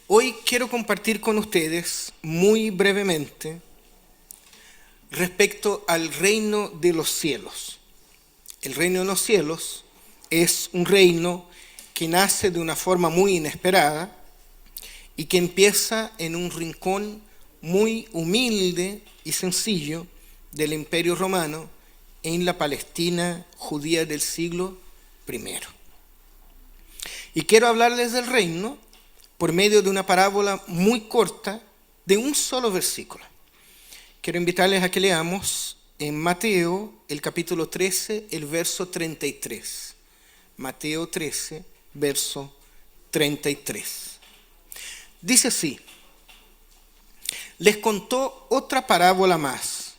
Hoy quiero compartir con ustedes muy brevemente respecto al reino de los cielos. El reino de los cielos es un reino que nace de una forma muy inesperada y que empieza en un rincón muy humilde y sencillo del Imperio Romano en la Palestina judía del siglo I. Y quiero hablarles del reino por medio de una parábola muy corta de un solo versículo. Quiero invitarles a que leamos en Mateo, el capítulo 13, el verso 33. Mateo 13, verso 33. Dice así: les contó otra parábola más.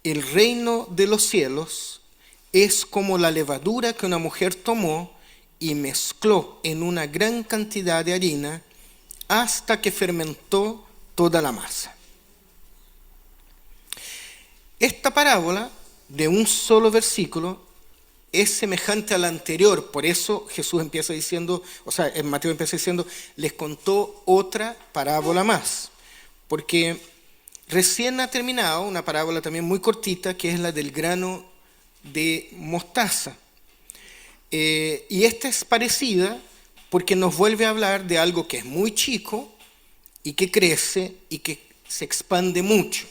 El reino de los cielos es como la levadura que una mujer tomó y mezcló en una gran cantidad de harina hasta que fermentó toda la masa. Esta parábola de un solo versículo es semejante a la anterior, por eso Jesús empieza diciendo, en Mateo empieza diciendo, les contó otra parábola más, porque recién ha terminado una parábola también muy cortita, que es la del grano de mostaza. Y esta es parecida porque nos vuelve a hablar de algo que es muy chico y que crece y que se expande mucho.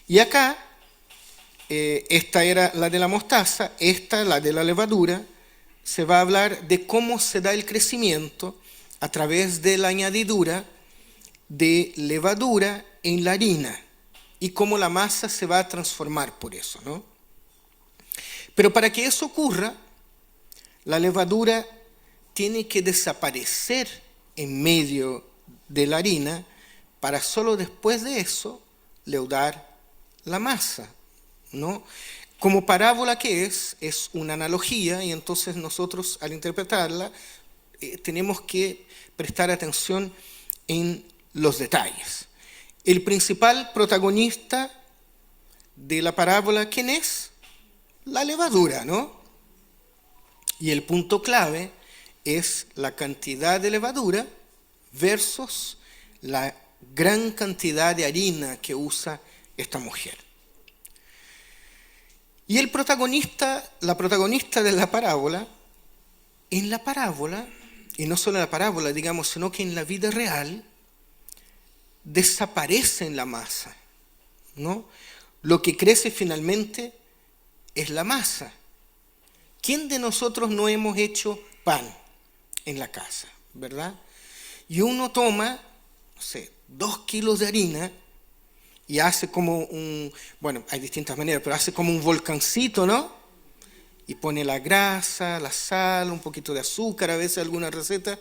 Y acá, esta era la de la mostaza, esta, la de la levadura, se va a hablar de cómo se da el crecimiento a través de la añadidura de levadura en la harina y cómo la masa se va a transformar por eso, ¿no? Pero para que eso ocurra, la levadura tiene que desaparecer en medio de la harina para solo después de eso leudar la masa, ¿no? Como parábola que es una analogía, y entonces nosotros al interpretarla tenemos que prestar atención en los detalles. El principal protagonista de la parábola, ¿quién es? La levadura, ¿no? Y el punto clave es la cantidad de levadura versus la gran cantidad de harina que usa esta mujer. Y la protagonista de la parábola, en la parábola, y no solo en la parábola, digamos, sino que en la vida real, desaparece en la masa, ¿no? Lo que crece finalmente es la masa. ¿Quién de nosotros no hemos hecho pan en la casa, verdad? Y uno toma, 2 kilos de harina y hace como hay distintas maneras, pero hace como un volcancito, ¿no? Y pone la grasa, la sal, un poquito de azúcar, a veces alguna receta.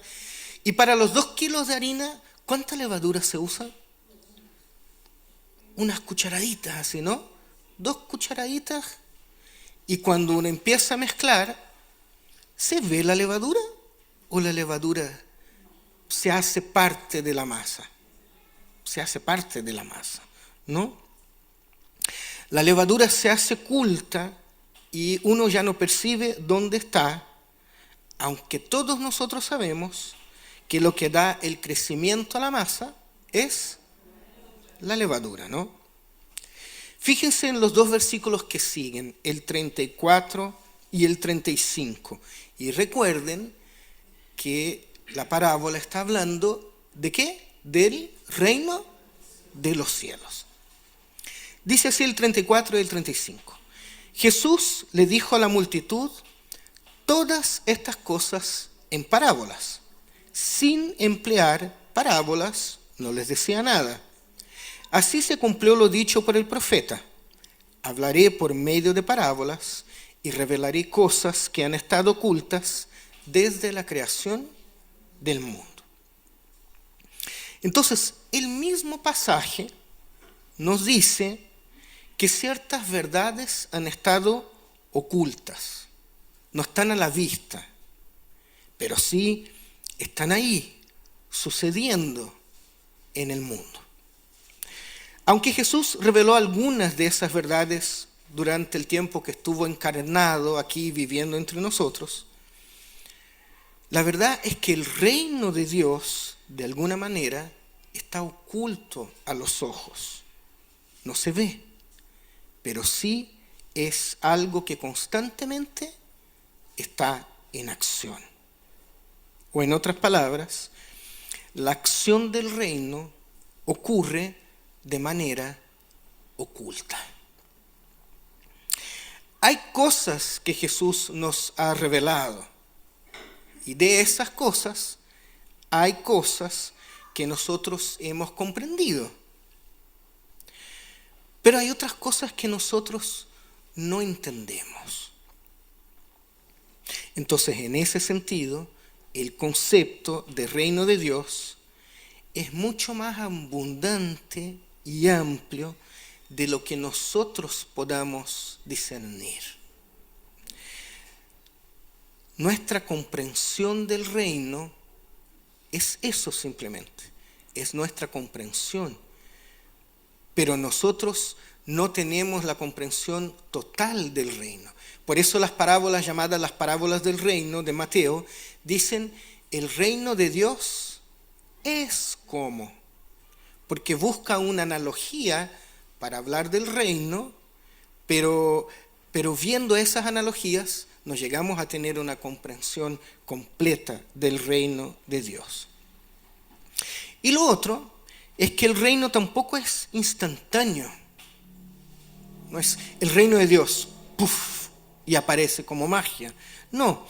Y para los 2 kilos de harina, ¿cuánta levadura se usa? Unas cucharaditas así, ¿no? 2 cucharaditas. Y cuando uno empieza a mezclar, ¿se ve la levadura o la levadura se hace parte de la masa? Se hace parte de la masa, ¿no? La levadura se hace oculta y uno ya no percibe dónde está, aunque todos nosotros sabemos que lo que da el crecimiento a la masa es la levadura, ¿no? Fíjense en los 2 versículos que siguen, el 34 y el 35. Y recuerden que la parábola está hablando ¿de qué? Del reino de los cielos. Dice así el 34 y el 35. Jesús le dijo a la multitud todas estas cosas en parábolas. Sin emplear parábolas, no les decía nada. Así se cumplió lo dicho por el profeta. Hablaré por medio de parábolas y revelaré cosas que han estado ocultas desde la creación del mundo. Entonces, el mismo pasaje nos dice que ciertas verdades han estado ocultas, no están a la vista, pero sí están ahí, sucediendo en el mundo. Aunque Jesús reveló algunas de esas verdades durante el tiempo que estuvo encarnado aquí viviendo entre nosotros, La verdad es que el reino de Dios, de alguna manera, está oculto a los ojos. No se ve, pero sí es algo que constantemente está en acción. O en otras palabras, la acción del reino ocurre de manera oculta. Hay cosas que Jesús nos ha revelado, y de esas cosas hay cosas que nosotros hemos comprendido. Pero hay otras cosas que nosotros no entendemos. Entonces, en ese sentido, el concepto de reino de Dios es mucho más abundante y amplio de lo que nosotros podamos discernir. Nuestra comprensión del reino es eso simplemente, es nuestra comprensión. Pero nosotros no tenemos la comprensión total del reino. Por eso las parábolas llamadas las parábolas del reino de Mateo dicen, el reino de Dios es como. Porque busca una analogía para hablar del reino, pero viendo esas analogías nos llegamos a tener una comprensión completa del reino de Dios. Y lo otro es que el reino tampoco es instantáneo. No es el reino de Dios, ¡puf!, y aparece como magia. No,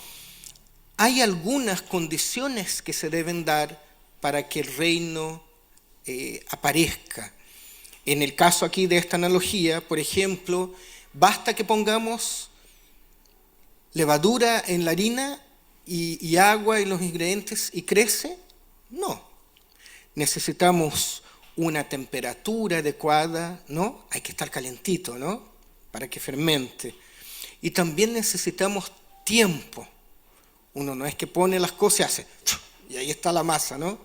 hay algunas condiciones que se deben dar para que el reino aparezca. En el caso aquí de esta analogía, por ejemplo, basta que pongamos levadura en la harina y agua en los ingredientes y crece. No. Necesitamos una temperatura adecuada, ¿no? Hay que estar calentito, ¿no? Para que fermente. Y también necesitamos tiempo. Uno no es que pone las cosas y hace, y ahí está la masa, ¿no?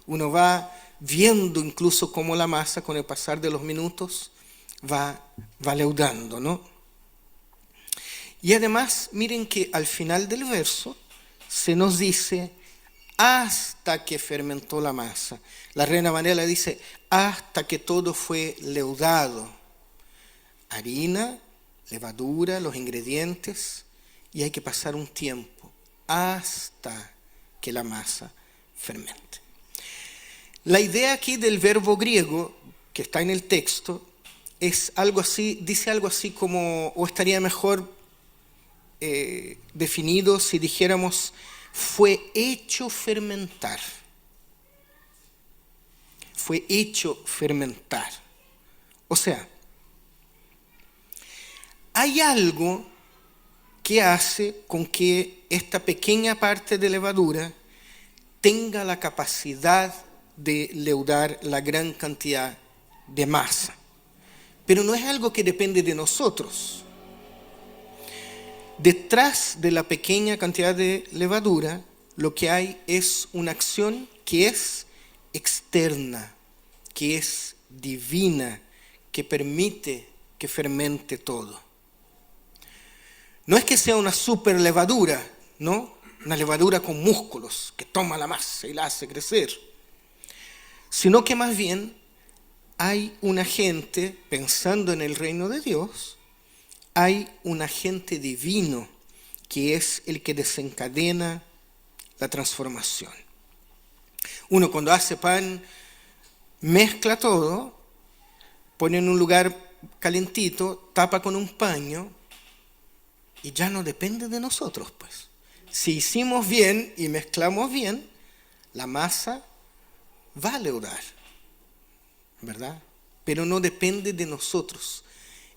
Uno va viendo incluso cómo la masa, con el pasar de los minutos, va leudando, ¿no? Y además, miren que al final del verso se nos dice, hasta que fermentó la masa. La Reina Valera dice, hasta que todo fue leudado. Harina, levadura, los ingredientes, y hay que pasar un tiempo hasta que la masa fermente. La idea aquí del verbo griego que está en el texto es algo así, dice algo así como, o estaría mejor definido si dijéramos, fue hecho fermentar. Fue hecho fermentar. O sea, hay algo que hace con que esta pequeña parte de levadura tenga la capacidad de leudar la gran cantidad de masa. Pero no es algo que depende de nosotros. Detrás de la pequeña cantidad de levadura, lo que hay es una acción que es externa, que es divina, que permite que fermente todo. No es que sea una super levadura, ¿no? Una levadura con músculos que toma la masa y la hace crecer, sino que más bien hay un agente, pensando en el reino de Dios, hay un agente divino que es el que desencadena la transformación. Uno cuando hace pan, mezcla todo, pone en un lugar calentito, tapa con un paño y ya no depende de nosotros, pues. Si hicimos bien y mezclamos bien, la masa va a leudar, ¿verdad? Pero no depende de nosotros.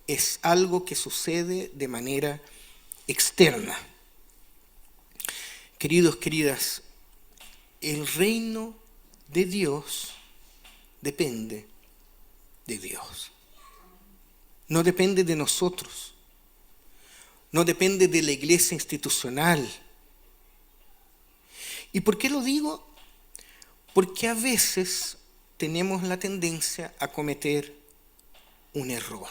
Es algo que sucede de manera externa. Queridos, queridas, el reino de Dios depende de Dios. No depende de nosotros. No depende de la iglesia institucional. ¿Y por qué lo digo? Porque a veces tenemos la tendencia a cometer un error.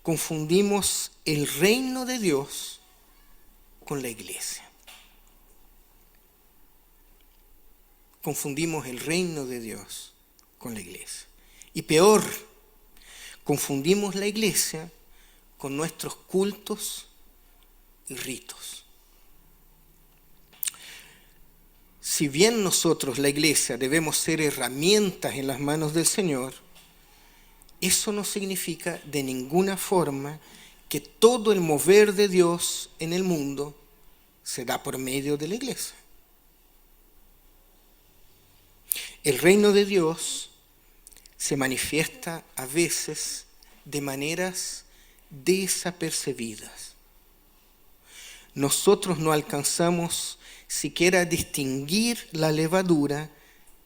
Confundimos el reino de Dios con la iglesia. confundimos el reino de Dios con la iglesia. Y peor, confundimos la iglesia con nuestros cultos y ritos. Si bien nosotros, la iglesia, debemos ser herramientas en las manos del Señor, eso no significa de ninguna forma que todo el mover de Dios en el mundo se da por medio de la iglesia. El reino de Dios se manifiesta a veces de maneras desapercibidas. Nosotros no alcanzamos siquiera a distinguir la levadura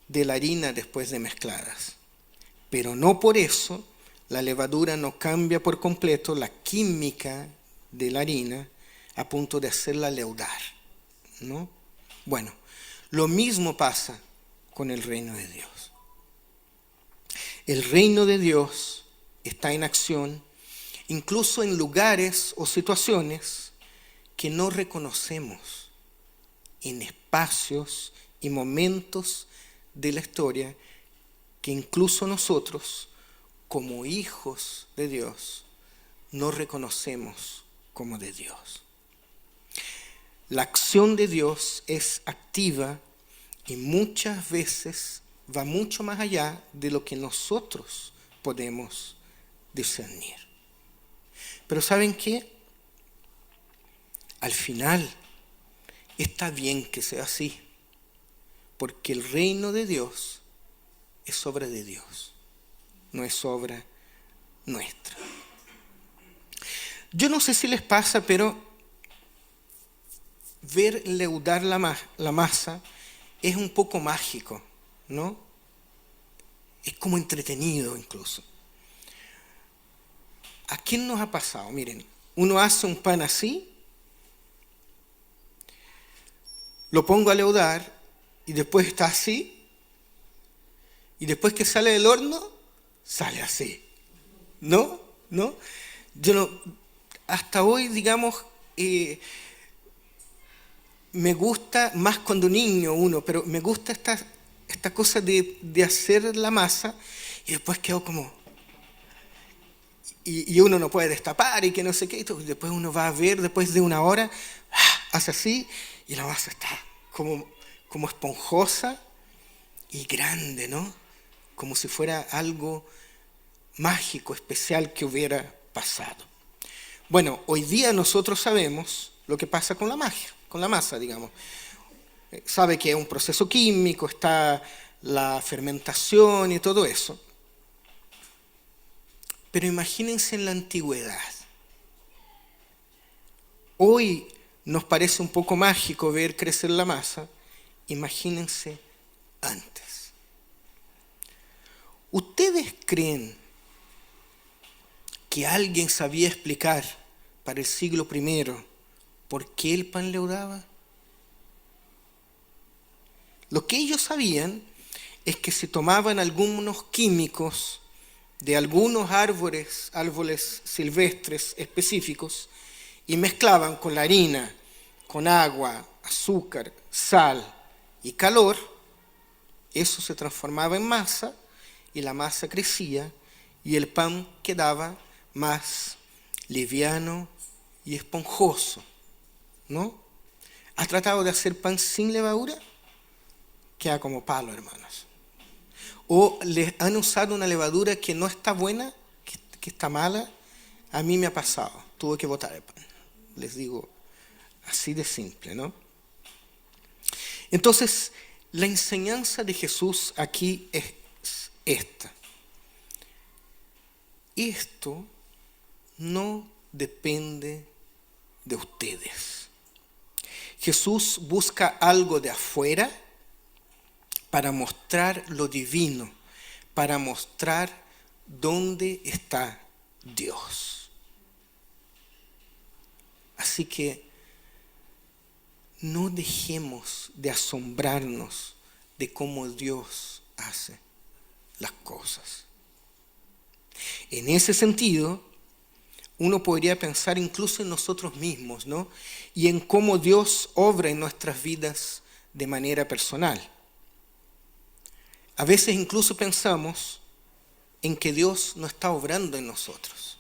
de la harina después de mezcladas. Pero no por eso la levadura no cambia por completo la química de la harina a punto de hacerla leudar, ¿no? Bueno, lo mismo pasa con el reino de Dios. El reino de Dios está en acción incluso en lugares o situaciones que no reconocemos, en espacios y momentos de la historia que incluso nosotros, como hijos de Dios, no reconocemos como de Dios. La acción de Dios es activa y muchas veces va mucho más allá de lo que nosotros podemos discernir. Pero ¿saben qué? Al final está bien que sea así, porque el reino de Dios es obra de Dios, no es obra nuestra. Yo no sé si les pasa, pero ver leudar la masa es un poco mágico, ¿no? Es como entretenido incluso. ¿A quién nos ha pasado? Miren, uno hace un pan así, lo pongo a leudar y después está así, y después que sale del horno, sale así. ¿No? ¿No? Yo no, hasta hoy, digamos, me gusta más cuando niño uno, pero me gusta esta cosa de hacer la masa y después quedo como... Y uno no puede destapar y que no sé qué, y después uno va a ver, después de una hora, hace así y la masa está como esponjosa y grande, ¿no? Como si fuera algo mágico, especial que hubiera pasado. Bueno, hoy día nosotros sabemos lo que pasa con la magia, con la masa, digamos. Sabe que es un proceso químico, está la fermentación y todo eso. Pero imagínense en la antigüedad. Hoy nos parece un poco mágico ver crecer la masa. Imagínense antes. ¿Ustedes creen que alguien sabía explicar para el siglo I por qué el pan leudaba? Lo que ellos sabían es que se tomaban algunos químicos de algunos árboles silvestres específicos y mezclaban con la harina, con agua, azúcar, sal y calor. Eso se transformaba en masa y la masa crecía y el pan quedaba más liviano y esponjoso, ¿no? ¿Has tratado de hacer pan sin levadura? Queda como palo, hermanos. ¿O les han usado una levadura que no está buena, que está mala? A mí me ha pasado, tuve que botar el pan. Les digo, así de simple, ¿no? Entonces, la enseñanza de Jesús aquí es esta. Esto no depende de ustedes. Jesús busca algo de afuera para mostrar lo divino, para mostrar dónde está Dios. Así que no dejemos de asombrarnos de cómo Dios hace las cosas. En ese sentido, uno podría pensar incluso en nosotros mismos, ¿no? Y en cómo Dios obra en nuestras vidas de manera personal. A veces incluso pensamos en que Dios no está obrando en nosotros.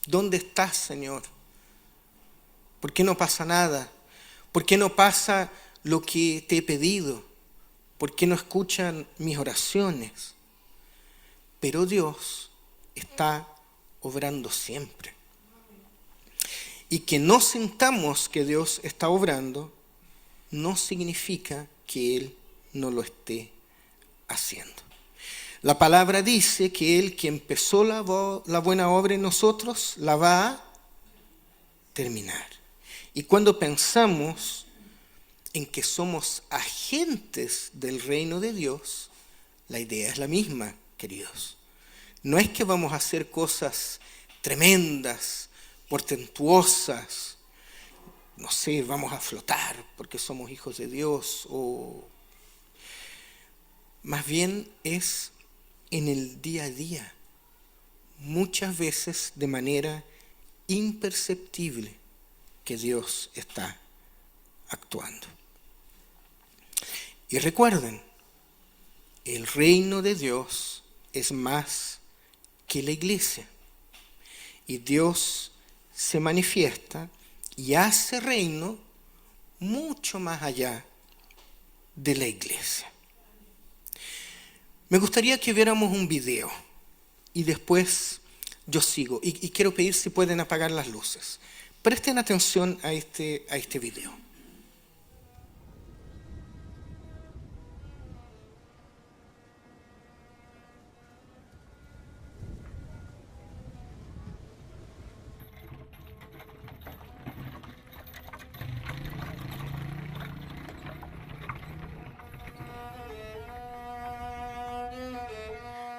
¿Dónde estás, Señor? ¿Por qué no pasa nada? ¿Por qué no pasa lo que te he pedido? ¿Por qué no escuchan mis oraciones? Pero Dios está obrando siempre. Y que no sintamos que Dios está obrando no significa que Él no lo esté haciendo. La palabra dice que Él que empezó la buena obra en nosotros, la va a terminar. Y cuando pensamos en que somos agentes del reino de Dios, la idea es la misma, queridos. No es que vamos a hacer cosas tremendas, portentuosas, no sé, vamos a flotar porque somos hijos de Dios, o más bien es en el día a día, muchas veces de manera imperceptible, que Dios está actuando. Y recuerden, el reino de Dios es más que la iglesia. Y Dios se manifiesta y hace reino mucho más allá de la iglesia. Me gustaría que viéramos un video y después yo sigo. Y quiero pedir si pueden apagar las luces. Presten atención a este video.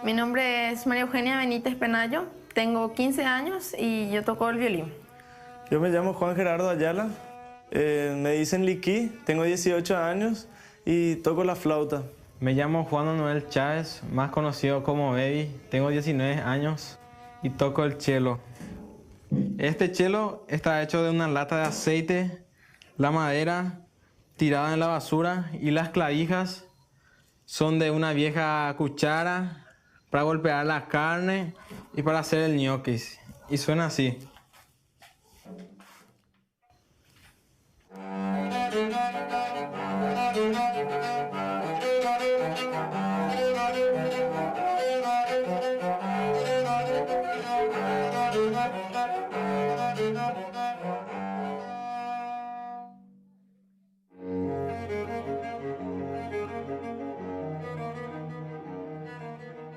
Mi nombre es María Eugenia Benítez Penayo, tengo 15 años y yo toco el violín. Yo me llamo Juan Gerardo Ayala, me dicen Liqui, tengo 18 años y toco la flauta. Me llamo Juan Manuel Chávez, más conocido como Baby, tengo 19 años y toco el cello. Este cello está hecho de una lata de aceite, la madera tirada en la basura y las clavijas son de una vieja cuchara para golpear la carne y para hacer el ñoquis. Y suena así.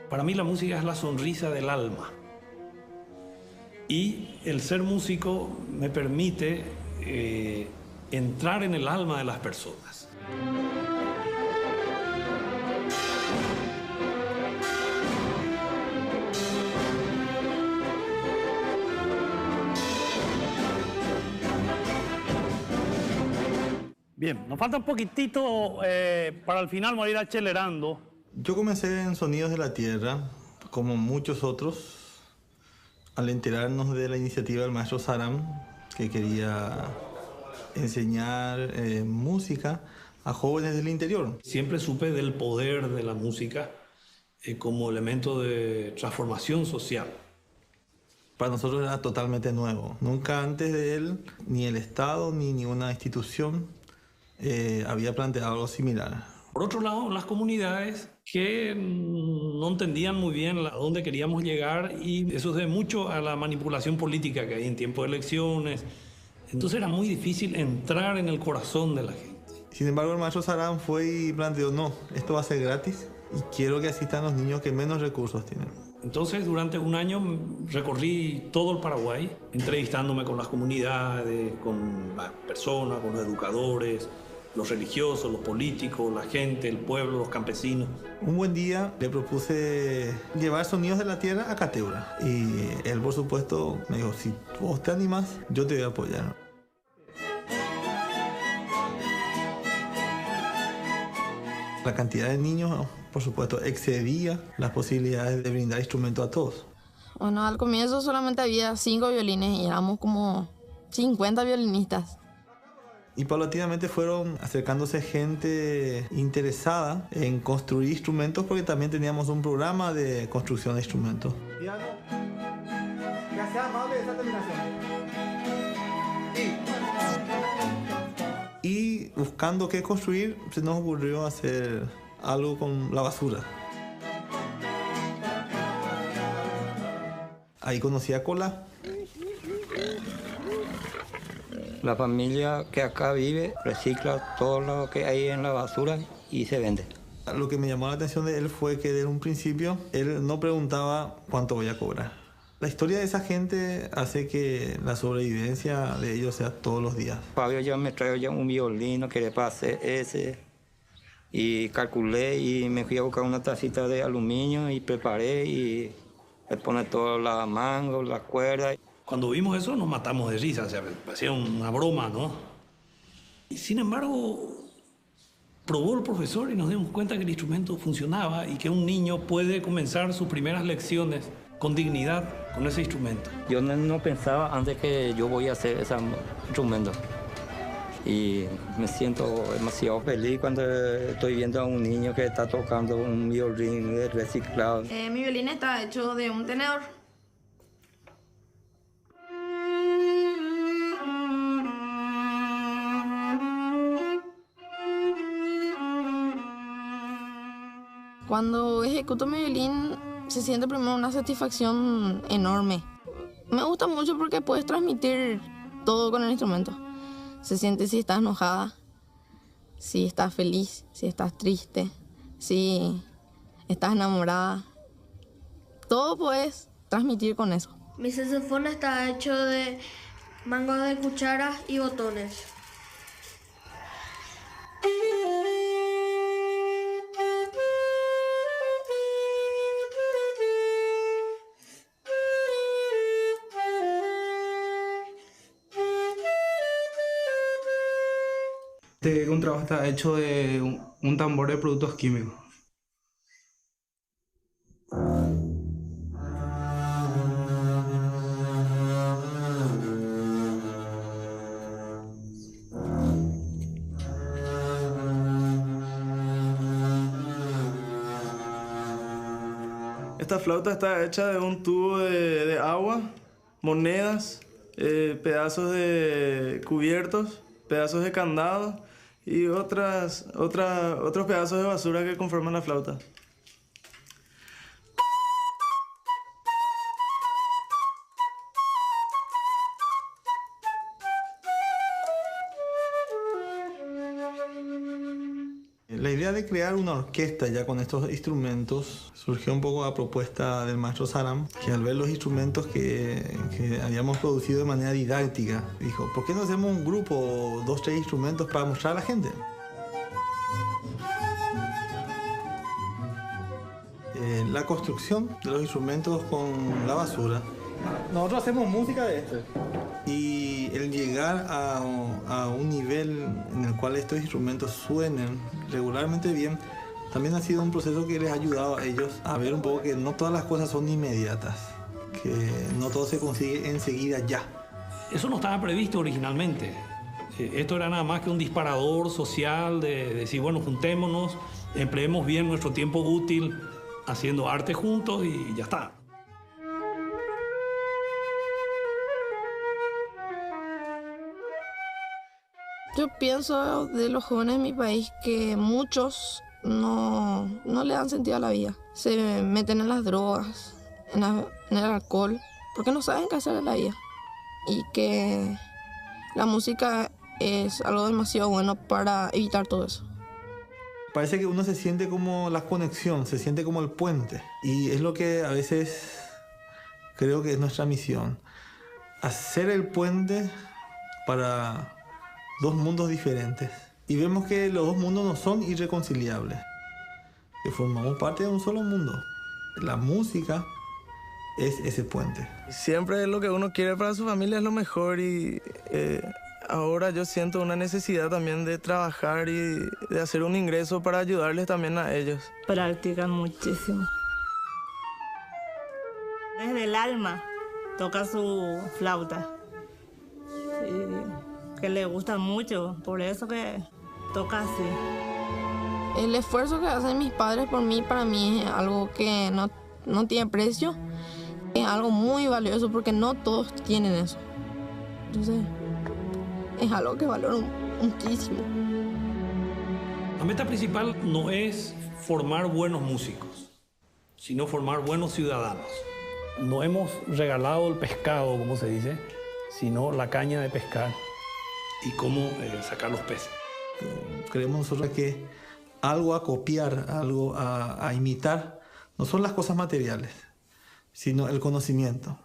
Para mí la música es la sonrisa del alma y el ser músico me permite entrar en el alma de las personas. Bien, nos falta un poquitito para al final morir acelerando. Yo comencé en Sonidos de la Tierra, como muchos otros, al enterarnos de la iniciativa del maestro Saram, que quería enseñar música a jóvenes del interior. Siempre supe del poder de la música como elemento de transformación social. Para nosotros era totalmente nuevo. Nunca antes de él, ni el Estado, ni ninguna institución había planteado algo similar. Por otro lado, las comunidades que no entendían muy bien a dónde queríamos llegar y eso se debe mucho a la manipulación política que hay en tiempo de elecciones. Entonces era muy difícil entrar en el corazón de la gente. Sin embargo, el maestro Saram fue y planteó, no, esto va a ser gratis y quiero que asistan los niños que menos recursos tienen. Entonces, durante un año recorrí todo el Paraguay, entrevistándome con las comunidades, con las personas, con los educadores, los religiosos, los políticos, la gente, el pueblo, los campesinos. Un buen día le propuse llevar Sonidos de la Tierra a Cateura. Y él, por supuesto, me dijo, si vos te animas, yo te voy a apoyar. La cantidad de niños, por supuesto, excedía las posibilidades de brindar instrumentos a todos. Bueno, al comienzo solamente había 5 violines y éramos como 50 violinistas. Y paulatinamente fueron acercándose gente interesada en construir instrumentos, porque también teníamos un programa de construcción de instrumentos. Y buscando qué construir, se nos ocurrió hacer algo con la basura. Ahí conocí a Cola. La familia que acá vive recicla todo lo que hay en la basura y se vende. Lo que me llamó la atención de él fue que desde un principio él no preguntaba cuánto voy a cobrar. La historia de esa gente hace que la sobrevivencia de ellos sea todos los días. Fabio ya me trajo ya un violín, que para hacer ese. Y calculé y me fui a buscar una tacita de aluminio y preparé y le pone todos los mangos, las cuerdas. Cuando vimos eso nos matamos de risa, o sea, parecía una broma, ¿no? Y sin embargo, probó el profesor y nos dimos cuenta que el instrumento funcionaba y que un niño puede comenzar sus primeras lecciones con dignidad con ese instrumento. Yo no pensaba antes que yo voy a hacer ese instrumento. Y me siento demasiado feliz cuando estoy viendo a un niño que está tocando un violín reciclado. Mi violín está hecho de un tenedor. Cuando ejecuto mi violín se siente primero una satisfacción enorme. Me gusta mucho porque puedes transmitir todo con el instrumento. Se siente si estás enojada, si estás feliz, si estás triste, si estás enamorada. Todo puedes transmitir con eso. Mi saxofón está hecho de mangos de cucharas y botones. Este contrabajo está hecho de un tambor de productos químicos. Esta flauta está hecha de un tubo de agua, monedas, pedazos de cubiertos, pedazos de candado y otros pedazos de basura que conforman la flauta. La idea de crear una orquesta ya con estos instrumentos surgió un poco a propuesta del maestro Saram, que al ver los instrumentos que habíamos producido de manera didáctica, dijo, ¿por qué no hacemos un grupo, 2, 3 instrumentos para mostrar a la gente? La construcción de los instrumentos con la basura. Nosotros hacemos música de esto. Y el llegar a un nivel en el cual estos instrumentos suenen regularmente bien, también ha sido un proceso que les ha ayudado a ellos a ver un poco que no todas las cosas son inmediatas, que no todo se consigue enseguida ya. Eso no estaba previsto originalmente. Esto era nada más que un disparador social de decir, bueno, juntémonos, empleemos bien nuestro tiempo útil haciendo arte juntos y ya está. Yo pienso de los jóvenes de mi país que muchos no le dan sentido a la vida. Se meten en las drogas, en el alcohol, porque no saben qué hacer en la vida. Y que la música es algo demasiado bueno para evitar todo eso. Parece que uno se siente como la conexión, se siente como el puente. Y es lo que a veces creo que es nuestra misión. Hacer el puente para 2 mundos diferentes. Y vemos que los 2 mundos no son irreconciliables. Que formamos parte de un solo mundo. La música es ese puente. Siempre lo que uno quiere para su familia es lo mejor y ahora yo siento una necesidad también de trabajar y de hacer un ingreso para ayudarles también a ellos. Practican muchísimo. Desde el alma toca su flauta. que le gusta mucho, por eso que toca así. El esfuerzo que hacen mis padres por mí, para mí es algo que no tiene precio. Es algo muy valioso porque no todos tienen eso. Entonces, es algo que valoro muchísimo. La meta principal no es formar buenos músicos, sino formar buenos ciudadanos. No hemos regalado el pescado, como se dice, sino la caña de pescar y cómo sacar los peces. Creemos nosotros que algo a copiar, algo a imitar, no son las cosas materiales, sino el conocimiento.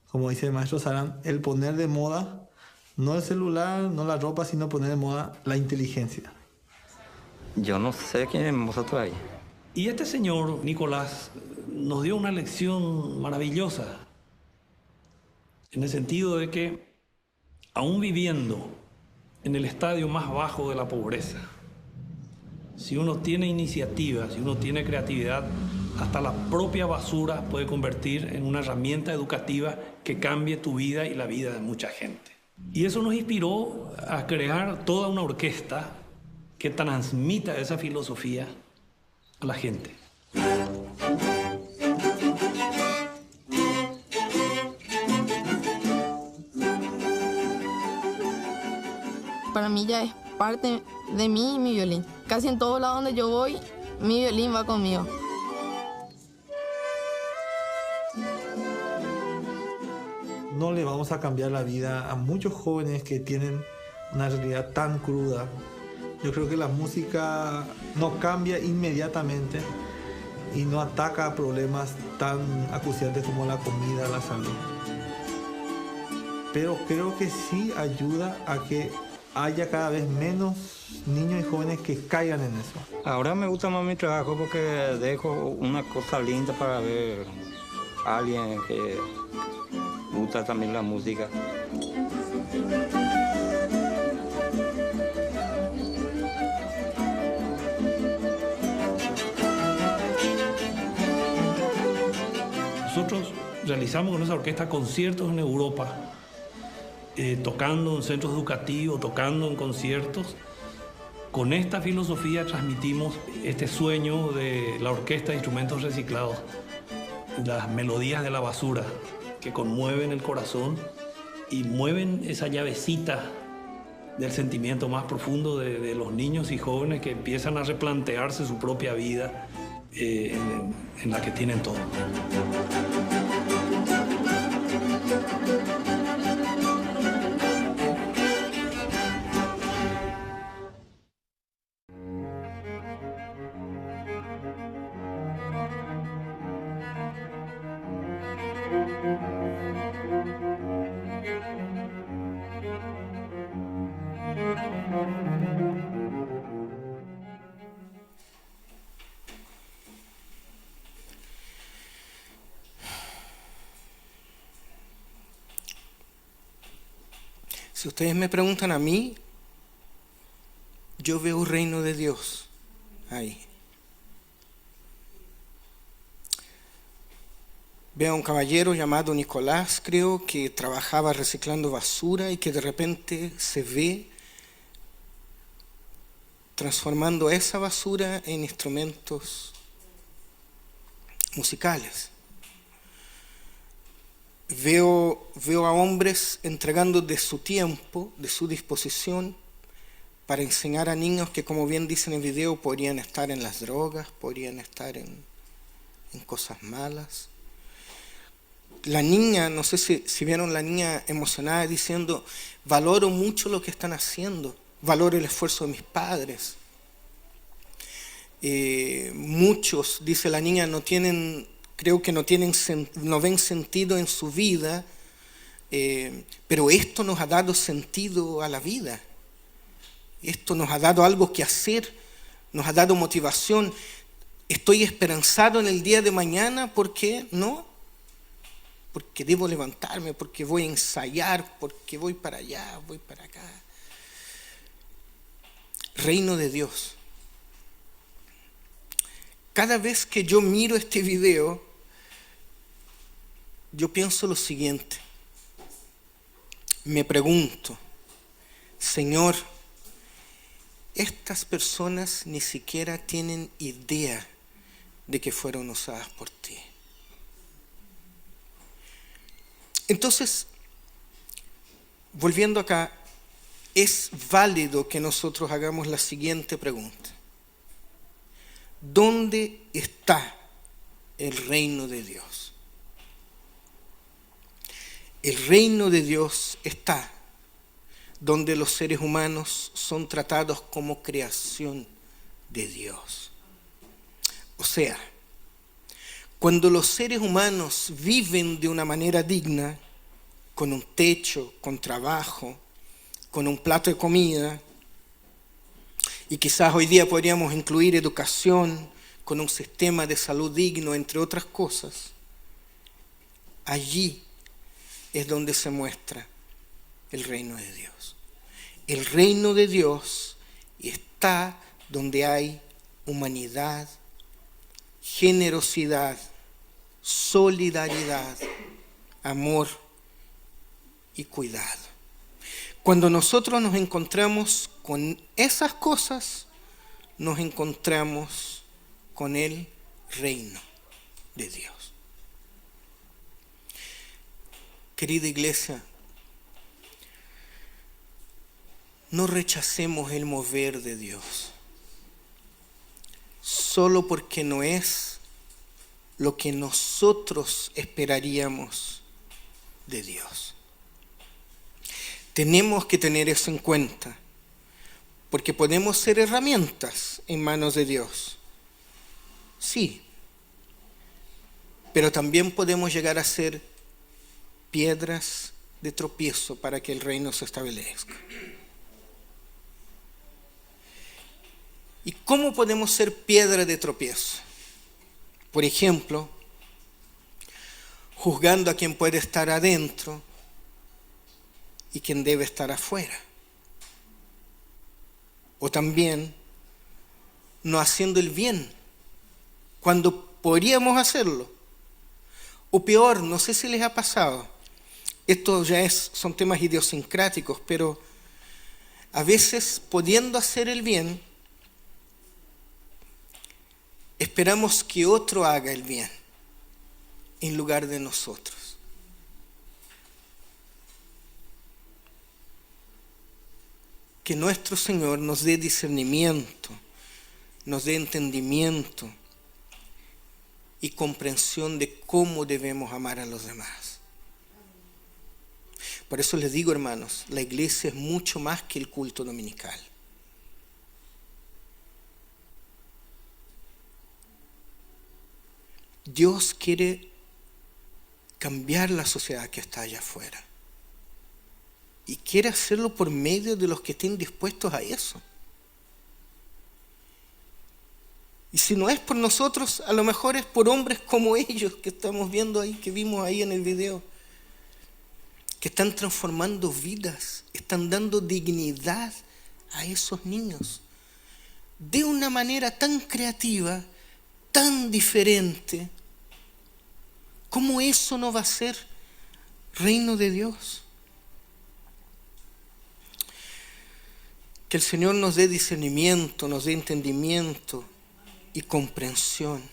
Como dice el maestro Sarán, el poner de moda, no el celular, no la ropa, sino poner de moda la inteligencia. Yo no sé quién es vosotros ahí. Y este señor, Nicolás, nos dio una lección maravillosa, en el sentido de que, aún viviendo en el estadio más bajo de la pobreza, si uno tiene iniciativa, si uno tiene creatividad, hasta la propia basura puede convertir en una herramienta educativa que cambie tu vida y la vida de mucha gente. Y eso nos inspiró a crear toda una orquesta que transmita esa filosofía a la gente. Para mí ya es parte de mí y mi violín. Casi en todo lado donde yo voy, mi violín va conmigo. No le vamos a cambiar la vida a muchos jóvenes que tienen una realidad tan cruda. Yo creo que la música no cambia inmediatamente y no ataca problemas tan acuciantes como la comida, la salud. Pero creo que sí ayuda a que haya cada vez menos niños y jóvenes que caigan en eso. Ahora me gusta más mi trabajo porque dejo una cosa linda para ver a alguien que gusta también la música. Nosotros realizamos con esa orquesta conciertos en Europa, tocando en centros educativos, tocando en conciertos. Con esta filosofía transmitimos este sueño de la orquesta de instrumentos reciclados, las melodías de la basura que conmueven el corazón y mueven esa llavecita del sentimiento más profundo de los niños y jóvenes que empiezan a replantearse su propia vida en la que tienen todo. Si ustedes me preguntan a mí, yo veo un reino de Dios ahí. Veo a un caballero llamado Nicolás, creo, que trabajaba reciclando basura y que de repente se ve transformando esa basura en instrumentos musicales. Veo a hombres entregando de su tiempo, de su disposición, para enseñar a niños que, como bien dicen en el video, podrían estar en las drogas, podrían estar en cosas malas. La niña, no sé si vieron la niña emocionada diciendo, valoro mucho lo que están haciendo, valoro el esfuerzo de mis padres. Muchos, dice la niña, creo que no ven sentido en su vida, pero esto nos ha dado sentido a la vida. Esto nos ha dado algo que hacer, nos ha dado motivación. Estoy esperanzado en el día de mañana, ¿por qué no? Porque debo levantarme, porque voy a ensayar, porque voy para allá, voy para acá. Reino de Dios. Cada vez que yo miro este video, yo pienso lo siguiente. Me pregunto, Señor, estas personas ni siquiera tienen idea de que fueron usadas por ti. Entonces, volviendo acá, es válido que nosotros hagamos la siguiente pregunta. ¿Dónde está el reino de Dios? El reino de Dios está donde los seres humanos son tratados como creación de Dios. O sea, cuando los seres humanos viven de una manera digna, con un techo, con trabajo, con un plato de comida, y quizás hoy día podríamos incluir educación, con un sistema de salud digno, entre otras cosas, allí es donde se muestra el reino de Dios. El reino de Dios está donde hay humanidad, generosidad, solidaridad, amor y cuidado. Cuando nosotros nos encontramos con esas cosas, nos encontramos con el reino de Dios. Querida iglesia, no rechacemos el mover de Dios solo porque no es lo que nosotros esperaríamos de Dios. Tenemos que tener eso en cuenta, porque podemos ser herramientas en manos de Dios. Sí, pero también podemos llegar a ser piedras de tropiezo para que el reino se establezca. ¿Y cómo podemos ser piedra de tropiezo? Por ejemplo, juzgando a quien puede estar adentro y quien debe estar afuera. O también no haciendo el bien cuando podríamos hacerlo. O peor, no sé si les ha pasado, esto ya son temas idiosincráticos, pero a veces pudiendo hacer el bien, esperamos que otro haga el bien en lugar de nosotros. Que nuestro Señor nos dé discernimiento, nos dé entendimiento y comprensión de cómo debemos amar a los demás. Por eso les digo, hermanos, la iglesia es mucho más que el culto dominical. Dios quiere cambiar la sociedad que está allá afuera. Y quiere hacerlo por medio de los que estén dispuestos a eso. Y si no es por nosotros, a lo mejor es por hombres como ellos que estamos viendo ahí, que vimos ahí en el video, que están transformando vidas, están dando dignidad a esos niños de una manera tan creativa, tan diferente. ¿Cómo eso no va a ser reino de Dios? Que el Señor nos dé discernimiento, nos dé entendimiento y comprensión,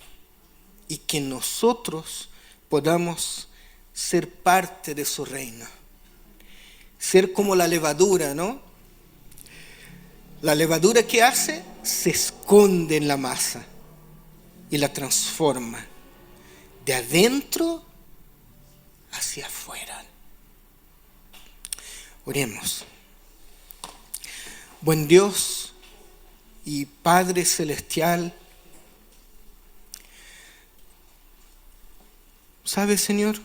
y que nosotros podamos ser parte de su reino. Ser como la levadura, ¿no? La levadura, ¿qué hace? Se esconde en la masa y la transforma de adentro hacia afuera. Oremos. Buen Dios y Padre Celestial, ¿sabes, Señor?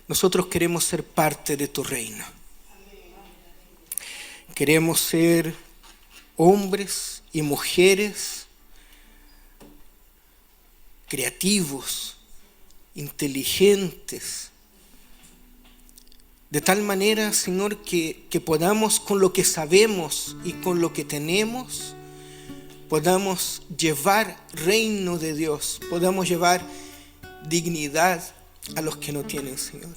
Nosotros queremos ser parte de tu reino. Queremos ser hombres y mujeres creativos, inteligentes, de tal manera, Señor, que podamos, con lo que sabemos y con lo que tenemos, podamos llevar reino de Dios, podamos llevar dignidad a los que no tienen, Señor.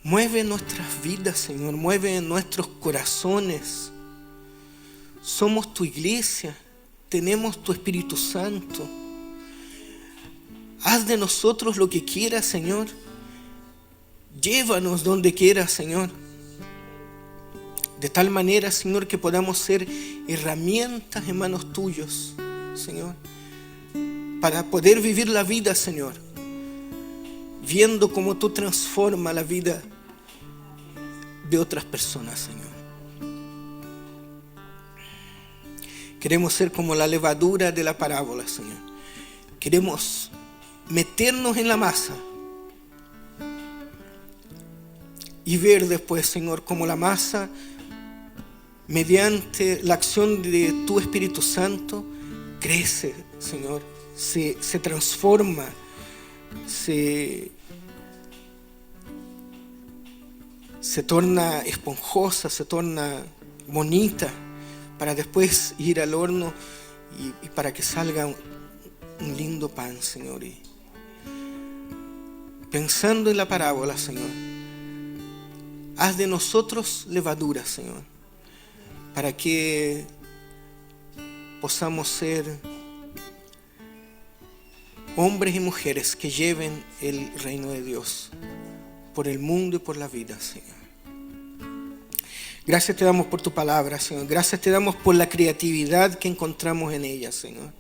Mueve nuestras vidas, Señor, mueve nuestros corazones. Somos tu iglesia, tenemos tu Espíritu Santo. Haz de nosotros lo que quieras, Señor. Llévanos donde quieras, Señor. De tal manera, Señor, que podamos ser herramientas en manos tuyas, Señor, para poder vivir la vida, Señor, viendo cómo tú transformas la vida de otras personas, Señor. Queremos ser como la levadura de la parábola, Señor. Queremos meternos en la masa y ver después, Señor, cómo la masa, mediante la acción de tu Espíritu Santo, crece, Señor, se transforma, se torna esponjosa, se torna bonita, para después ir al horno y para que salga un lindo pan, Señor. Y pensando en la parábola, Señor, haz de nosotros levadura, Señor, para que podamos ser hombres y mujeres que lleven el reino de Dios por el mundo y por la vida, Señor. Gracias te damos por tu palabra, Señor. Gracias te damos por la creatividad que encontramos en ella, Señor.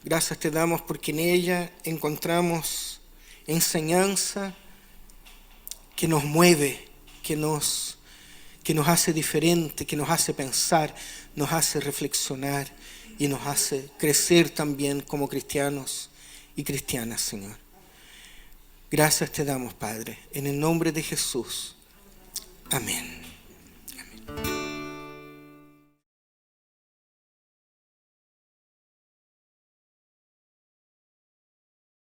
Gracias te damos porque en ella encontramos enseñanza que nos mueve, que nos hace diferente, que nos hace pensar, nos hace reflexionar y nos hace crecer también como cristianos y cristianas, Señor. Gracias te damos, Padre, en el nombre de Jesús. Amén.